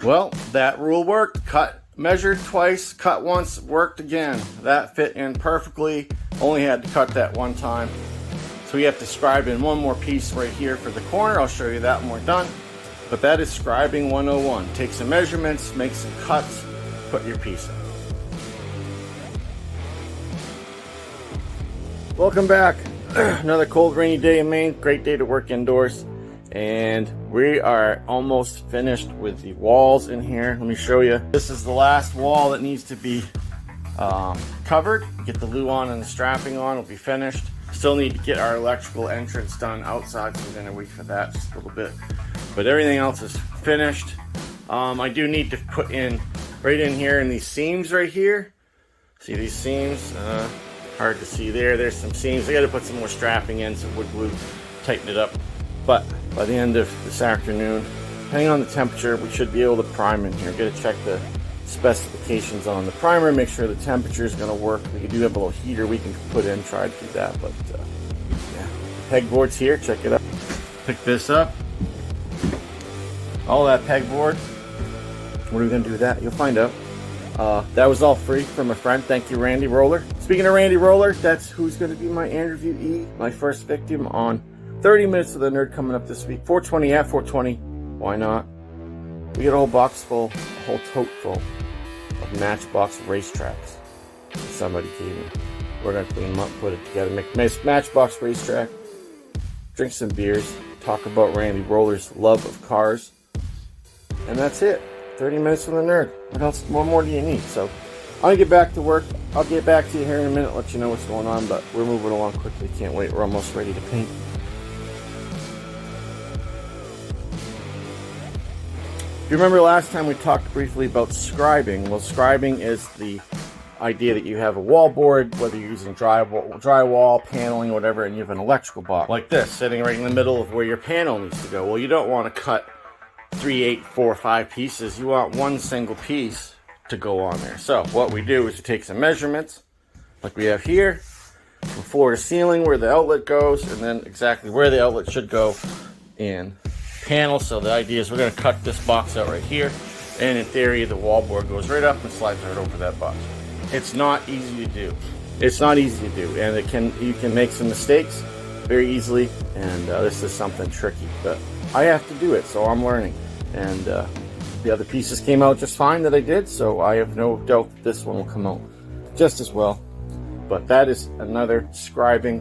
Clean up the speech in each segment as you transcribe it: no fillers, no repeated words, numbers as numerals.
Well, that rule worked. Cut, measured twice, cut once, worked again. That fit in perfectly. Only had to cut that one time. So we have to scribe in one more piece right here for the corner. I'll show you that when we're done. But that is scribing 101. Take some measurements, make some cuts, put your piece in. Welcome back. Another cold, rainy day in Maine. Great day to work indoors. And we are almost finished with the walls in here. Let me show you. This is the last wall that needs to be covered. Get the luan and the strapping on. It'll be finished. Still need to get our electrical entrance done outside, so we're going to wait for that just a little bit. But everything else is finished. I do need to put in right in here in these seams right here. See these seams? Hard to see there. There's some seams. I got to put some more strapping in, some wood glue, tighten it up. But by the end of this afternoon, depending on the temperature, we should be able to prime in here. Got to check the specifications on the primer, make sure the temperature is going to work. We do have a little heater we can put in, try to do that. But yeah, pegboard's here. Check it out. Pick this up. All that pegboard. What are we going to do with that? You'll find out. That was all free from a friend. Thank you, Randy Roller. Speaking of Randy Roller, that's who's going to be my interviewee, my first victim on 30 Minutes of the Nerd coming up this week. 420 at 420. Why not? We get a whole box full, a whole tote full of Matchbox racetracks. Somebody gave me. We're going to clean them up, put it together, make a nice Matchbox racetrack, drink some beers, talk about Randy Roller's love of cars. And that's it. 30 Minutes with the Nerd. What else? What more do you need? So I'm going to get back to work. I'll get back to you here in a minute, let you know what's going on, but we're moving along quickly. Can't wait. We're almost ready to paint. If you remember last time we talked briefly about scribing. Well, scribing is the idea that you have a wall board, whether you're using drywall, paneling, whatever, and you have an electrical box like this sitting right in the middle of where your panel needs to go. Well, you don't want to cut 3, 8, 4, 5 pieces. You want one single piece to go on there. So what we do is we take some measurements like we have here from floor to ceiling where the outlet goes, and then exactly where the outlet should go in panel. So the idea is we're going to cut this box out right here, and in theory the wall board goes right up and slides right over that box. It's not easy to do. It's not easy to do, and you can make some mistakes very easily, and this is something tricky, but I have to do it, so I'm learning. And the other pieces came out just fine that I did, so I have no doubt that this one will come out just as well. But that is another scribing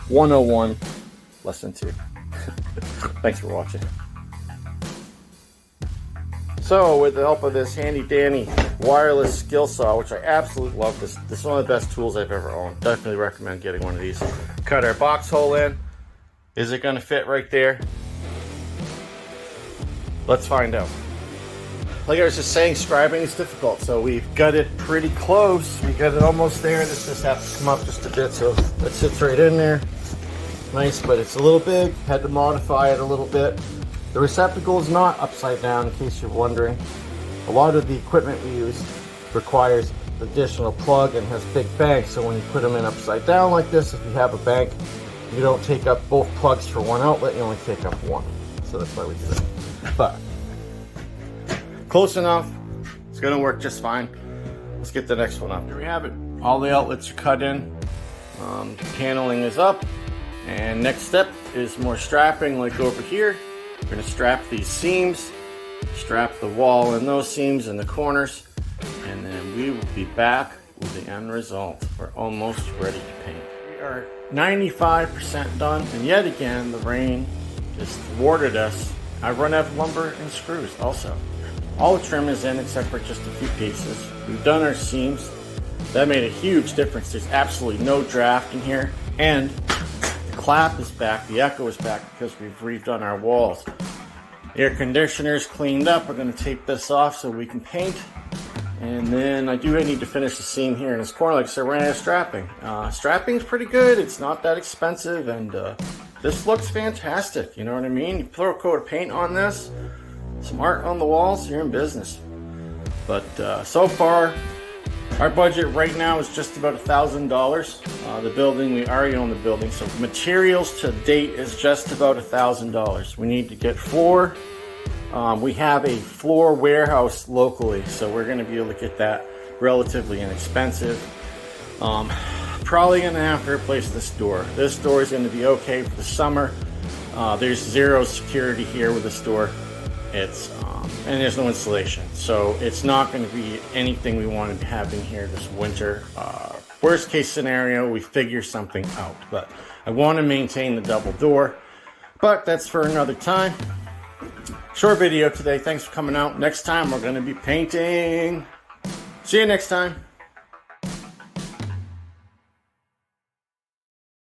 101 lesson 2. Thanks for watching. So with the help of this handy dandy wireless skill saw, which I absolutely love, this is one of the best tools I've ever owned. Definitely recommend getting one of these. Cut our box hole in. Is it going to fit right there? Let's find out. Like I was just saying, scribing is difficult, so we've got it pretty close. We got it almost there. This just has to come up just a bit, so that sits right in there. Nice, but it's a little big. Had to modify it a little bit. The receptacle is not upside down, in case you're wondering. A lot of the equipment we use requires additional plug and has big banks, so when you put them in upside down like this, if you have a bank, you don't take up both plugs for one outlet, you only take up one. So that's why we do that. But close enough. It's going to work just fine. Let's get the next one up. Here we have it. All the outlets are cut in. Paneling is up. And next step is more strapping, like over here. We're going to strap these seams, strap the wall in those seams in the corners, and then we will be back with the end result. We're almost ready to paint. We are 95% done, and yet again the rain just thwarted us. I've run out of lumber and screws also. All the trim is in except for just a few pieces. We've done our seams. That made a huge difference. There's absolutely no draft in here, and the clap is back, the echo is back because we've redone our walls. The air conditioner's cleaned up. We're going to tape this off so we can paint. And then I do need to finish the seam here in this corner. Like I said, we're going to have strapping. Strapping's pretty good. It's not that expensive, and this looks fantastic. You know what I mean? You throw a coat of paint on this, some art on the walls, you're in business. But so far, our budget right now is just about $1,000. The building, we already own the building, so materials to date is just about $1,000. We need to get 4 We have a floor warehouse locally, so we're going to be able to get that relatively inexpensive. Probably going to have to replace this door. This door is going to be okay for the summer. There's zero security here with this door. And there's no insulation, so it's not going to be anything we want to be having here this winter. Worst case scenario, we figure something out, but I want to maintain the double door, but that's for another time. Short video today. Thanks for coming out. Next time we're going to be painting. See you next time.